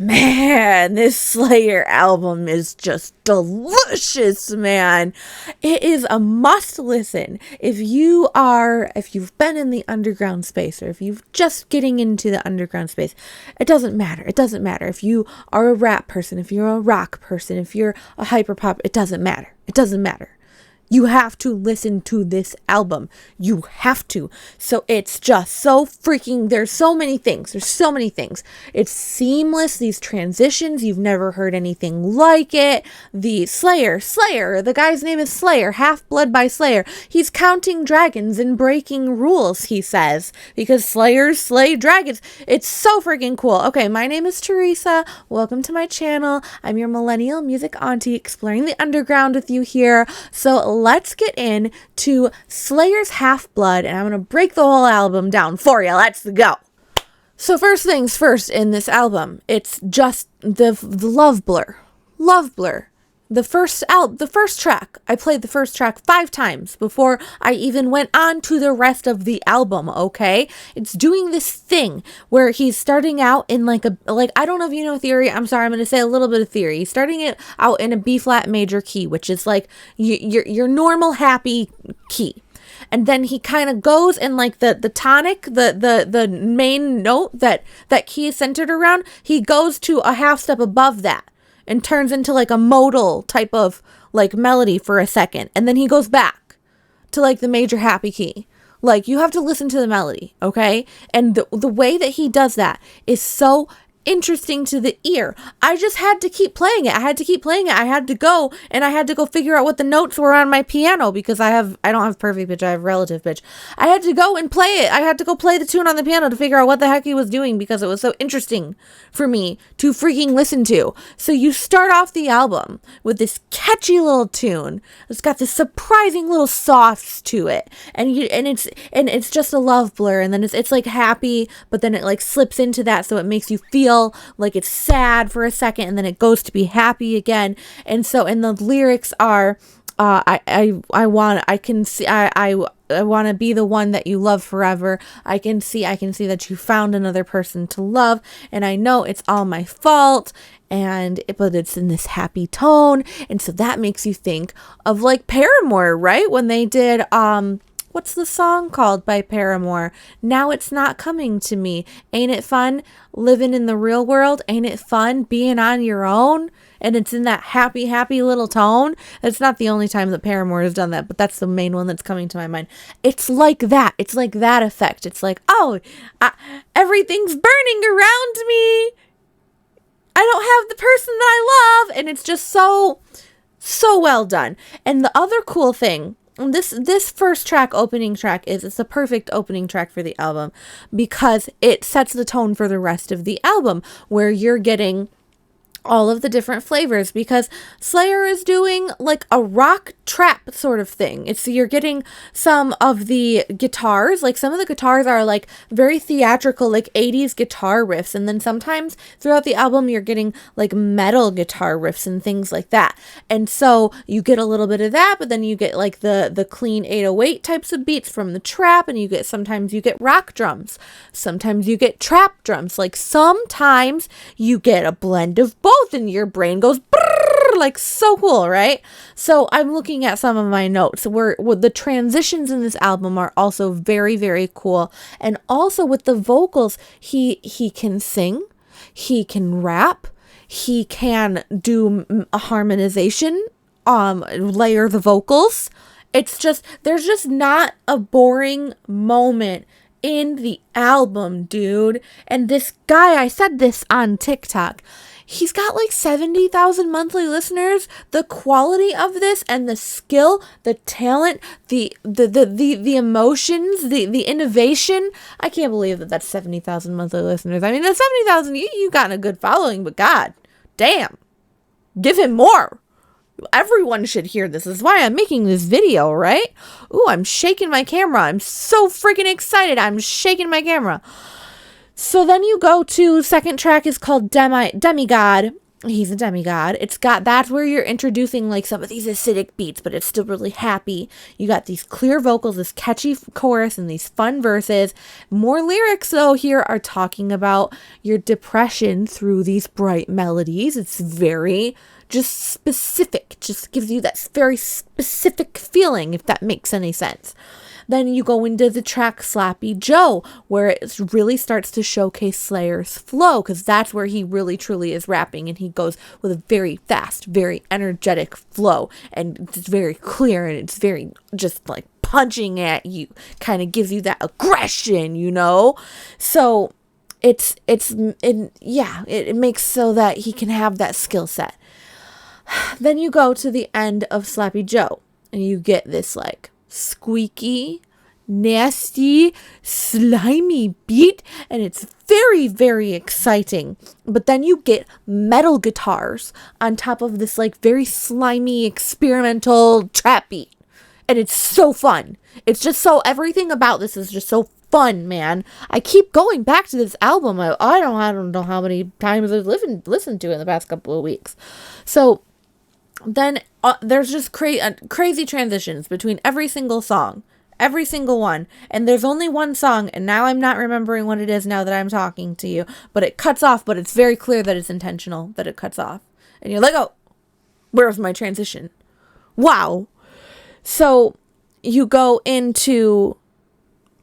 Man, this Slayr album is just delicious, man. It is a must listen. If you've been in the underground space, or if you've just getting into the underground space, it doesn't matter. It doesn't matter. If you are a rap person, if you're a rock person, if you're a hyperpop, it doesn't matter. It doesn't matter. You have to listen to this album. You have to. So it's just so freaking, there's so many things. It's seamless, these transitions. You've never heard anything like it. The Slayr, the guy's name is Slayr, Half-Blood by Slayr. He's counting dragons and breaking rules, he says, because Slayers slay dragons. It's so freaking cool. Okay, my name is Teresa. Welcome to my channel. I'm your millennial music auntie exploring the underground with you here. So let's get into Slayr's Half-Blood, and I'm going to break the whole album down for you. Let's go. So first things first in this album, it's just the Love Blur. Love Blur. The first track. I played the first track 5 times before I even went on to the rest of the album, okay? It's doing this thing where he's starting out in I don't know if you know theory. I'm sorry, I'm going to say a little bit of theory. He's starting it out in a B flat major key, which is like your normal happy key. And then he kind of goes in like the tonic, the main note that key is centered around. He goes to a half step above that and turns into like a modal type of like melody for a second. And then he goes back to like the major happy key. Like, you have to listen to the melody, okay? And the way that he does that is so interesting to the ear. I just had to keep playing it. I had to go figure out what the notes were on my piano, because I don't have perfect pitch, I have relative pitch. I had to go and play it. I had to go play the tune on the piano to figure out what the heck he was doing, because it was so interesting for me to freaking listen to. So you start off the album with this catchy little tune. It's got this surprising little softs to it. And it's just a love blur, and then it's like happy, but then it like slips into that, so it makes you feel like it's sad for a second, and then it goes to be happy again. And so, and the lyrics are, I want to be the one that you love forever. I can see that you found another person to love, and I know it's all my fault. But it's in this happy tone, and so that makes you think of like Paramore, right? When they did what's the song called by Paramore? Now It's Not Coming to Me. Ain't it fun living in the real world? Ain't it fun being on your own? And it's in that happy, happy little tone. It's not the only time that Paramore has done that, but that's the main one that's coming to my mind. It's like that. It's like that effect. It's like, everything's burning around me. I don't have the person that I love. And it's just so well done. And the other cool thing, this first track, opening track, it's the perfect opening track for the album, because it sets the tone for the rest of the album, where you're getting all of the different flavors, because Slayr is doing like a rock trap sort of thing. You're getting some of the guitars, like some of the guitars are like very theatrical, like 80s guitar riffs, and then sometimes throughout the album you're getting like metal guitar riffs and things like that. And so you get a little bit of that, but then you get like the clean 808 types of beats from the trap, and sometimes you get rock drums, sometimes you get trap drums, like sometimes you get a blend of both, and your brain goes brrr, like so cool, right? So I'm looking at some of my notes where the transitions in this album are also very, very cool. And also with the vocals, he can sing, he can rap, he can do a harmonization, layer the vocals. It's just, there's just not a boring moment in the album, dude. And this guy, I said this on TikTok, he's got like 70,000 monthly listeners. The quality of this and the skill, the talent, the emotions, the innovation. I can't believe that's 70,000 monthly listeners. I mean, that's 70,000. You got a good following, but god damn, give him more. Everyone should hear this. This is why I'm making this video, right? Ooh, I'm shaking my camera. I'm so freaking excited. I'm shaking my camera. So then you go to second track is called Demigod. He's a demigod. That's where you're introducing like some of these acidic beats, but it's still really happy. You got these clear vocals, this catchy chorus, and these fun verses. More lyrics though here are talking about your depression through these bright melodies. It's very just specific, just gives you that very specific feeling, if that makes any sense. Then you go into the track Slappy Joe, where it really starts to showcase Slayr's flow, because that's where he really truly is rapping, and he goes with a very fast, very energetic flow, and it's very clear, and it's very just like punching at you, kind of gives you that aggression, you know? So it makes so that he can have that skill set. Then you go to the end of Slappy Joe, and you get this like squeaky, nasty, slimy beat, and it's very, very exciting. But then you get metal guitars on top of this like very slimy, experimental trap beat, and it's so fun. It's just so, everything about this is just so fun, man. I keep going back to this album. I don't know how many times I've listened to it in the past couple of weeks. So then there's just crazy transitions between every single song, every single one. And there's only one song, and now I'm not remembering what it is now that I'm talking to you, but it cuts off, but it's very clear that it's intentional that it cuts off. And you're like, oh, where's my transition? Wow. So you go into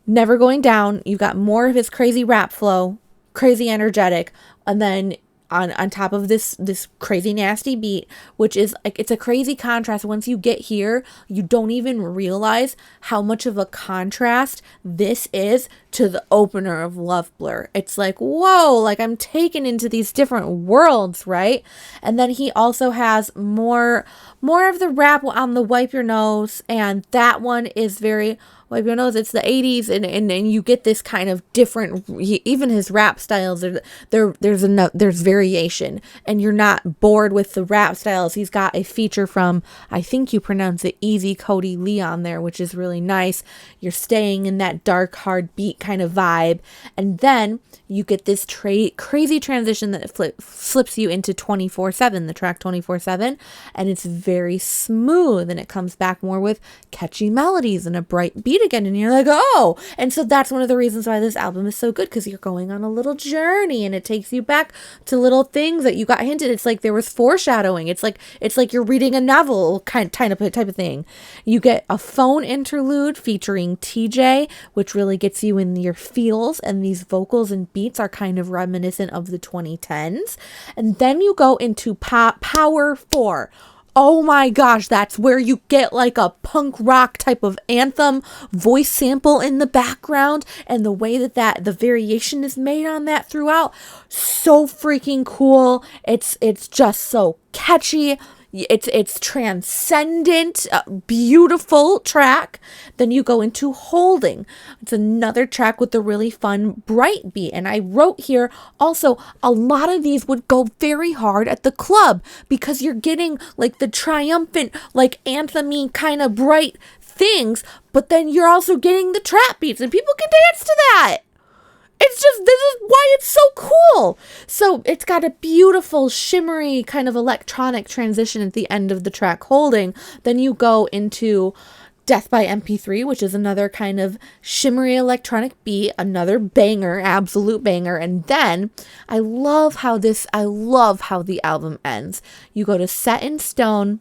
Never Going Down. You've got more of his crazy rap flow, crazy energetic, and then on top of this crazy nasty beat, which is like, it's a crazy contrast. Once you get here, you don't even realize how much of a contrast this is to the opener of Love Blur. It's like, whoa, like I'm taken into these different worlds, right? And then he also has more of the rap on the Wipe Your Nose, and that one is very Wipe Your Nose. It's the 80s, and you get this kind of different, even his rap styles, there's variation, and you're not bored with the rap styles. He's got a feature from, I think you pronounce it Easy Cody Lee on there, which is really nice. You're staying in that dark, hard beat kind of vibe, and then you get this crazy transition that flips you into 24/7, the track 24/7, and it's very smooth, and it comes back more with catchy melodies and a bright beat again, and you're like, oh. And so that's one of the reasons why this album is so good, because you're going on a little journey, and it takes you back to little things that you got hinted. It's like there was foreshadowing. It's like you're reading a novel type of thing. You get a phone interlude featuring TJ, which really gets you in your feels, and these vocals and beats are kind of reminiscent of the 2010s. And then you go into Power 4. Oh my gosh, that's where you get like a punk rock type of anthem voice sample in the background, and the way that the variation is made on that throughout, so freaking cool. It's just so catchy. It's transcendent, beautiful track. Then you go into Holding. It's another track with a really fun bright beat. And I wrote here also, a lot of these would go very hard at the club, because you're getting like the triumphant, like anthem-y kind of bright things, but then you're also getting the trap beats, and people can dance to that. It's just, this is why it's so cool. So it's got a beautiful, shimmery kind of electronic transition at the end of the track Holding. Then you go into Death by MP3, which is another kind of shimmery electronic beat, another banger, absolute banger. And then I love how the album ends. You go to Set in Stone.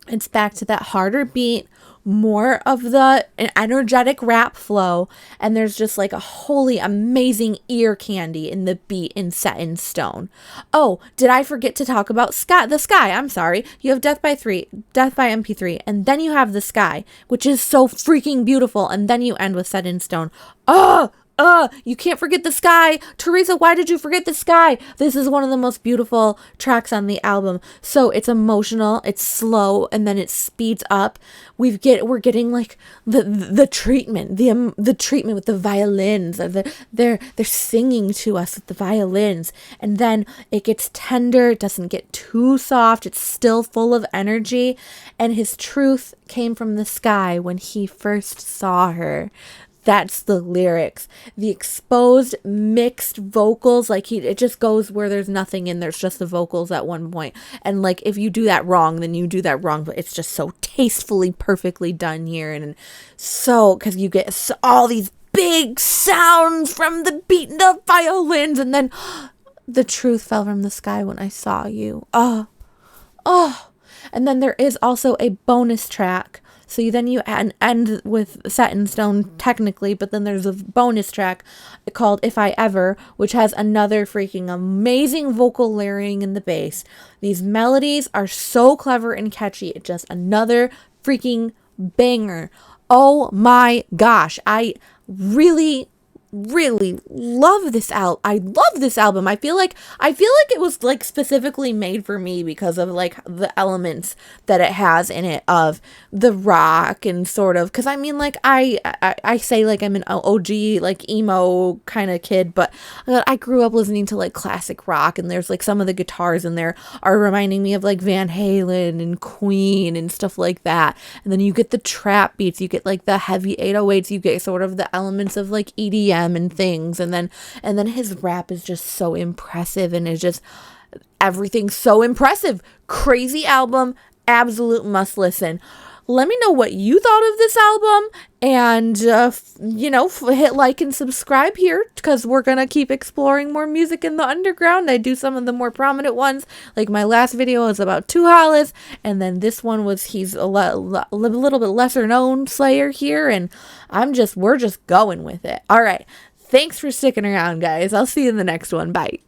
It's back to that harder beat, more of the energetic rap flow, and there's just like a holy amazing ear candy in the beat in Set in Stone. Oh, did I forget to talk about the Sky? I'm sorry. You have Death by MP3, and then you have The Sky, which is so freaking beautiful, and then you end with Set in Stone. You can't forget The Sky. Teresa, why did you forget The Sky? This is one of the most beautiful tracks on the album. So it's emotional, it's slow, and then it speeds up. We're getting like the treatment, the treatment with the violins. They're singing to us with the violins, and then it gets tender. It doesn't get too soft. It's still full of energy. And his truth came from the sky when he first saw her. That's the lyrics. The exposed mixed vocals, like it just goes where there's nothing and there's just the vocals at one point. And like if you do that wrong, then you do that wrong, but it's just so tastefully perfectly done here. And so because you get all these big sounds from the beaten up violins, and then the truth fell from the sky when I saw you. Oh. And then there is also a bonus track. So then you end with Set in Stone technically, but then there's a bonus track called If I Ever, which has another freaking amazing vocal layering in the bass. These melodies are so clever and catchy. It's just another freaking banger. Oh my gosh. I really love this album. I love this album. I feel like it was like specifically made for me because of like the elements that it has in it of the rock and sort of, because I mean like I say like I'm an OG like emo kind of kid, but I grew up listening to like classic rock, and there's like some of the guitars in there are reminding me of like Van Halen and Queen and stuff like that. And then you get the trap beats, you get like the heavy 808s, you get sort of the elements of like EDM and things, and then his rap is just so impressive, and it's just everything's so impressive. Crazy album, absolute must listen. Let me know what you thought of this album, and hit like and subscribe here, because we're gonna keep exploring more music in the underground. I do some of the more prominent ones, like my last video was about Two Hollis, and then this one was he's a little bit lesser known Slayr here, and we're just going with it. All right, thanks for sticking around, guys. I'll see you in the next one. Bye.